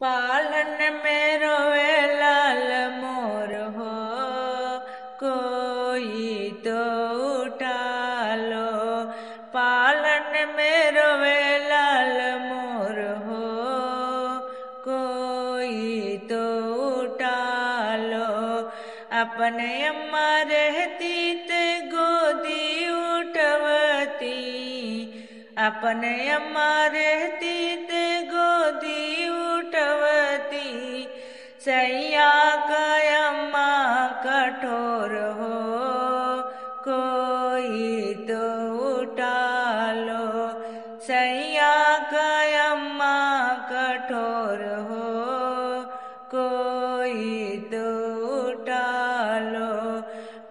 पालन में रोवे लाल मोर हो, कोई तो उठा लो। पालन में रोवे लाल मोर हो, कोई तो उठा लो। अपने अम्मा रहती ते गोदी उठवती, अपने अम्मा रहती ते गोदी उठवती। सैया का अम्मा कठोर हो, कोई तो उठा लो। सैया का अम्मा कठोर हो, कोई तो उठा लो।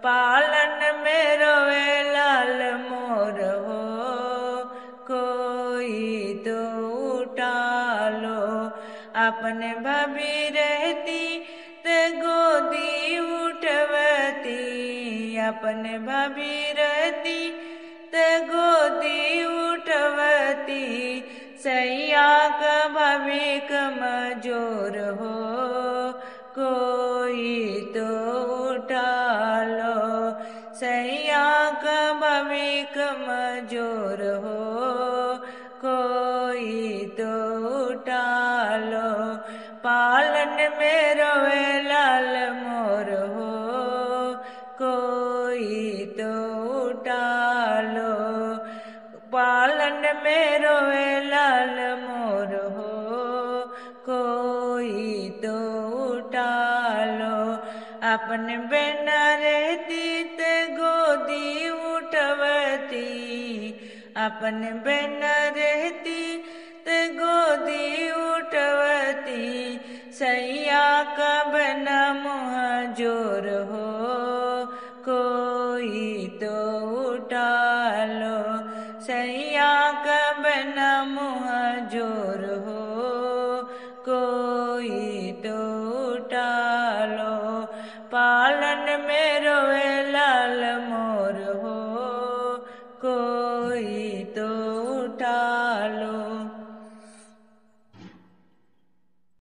पालन में रोवे लाल मोर हो, कोई तो उठा लो। अपने भाभी रहती ते गोदी उठवती, अपने भाभी रहती ते गोदी उठवती। सैया का भाभी कमजोर हो, कोई तो उठा लो। सैया का भाभी कमजोर हो, कोई तो उठा लो। पालन में रोवे लाल मोर हो, कोई तो उठा लो। पालन में रोवे लाल मोर हो, कोई तो उठा लो। अपने बेना रहती ते गोदी उठवती, अपने बेना रहती ते गोदी उठवती। सैया का बना मुँह जोर हो, कोई तो उठा लो। सैया का बना मुँह जोर हो, कोई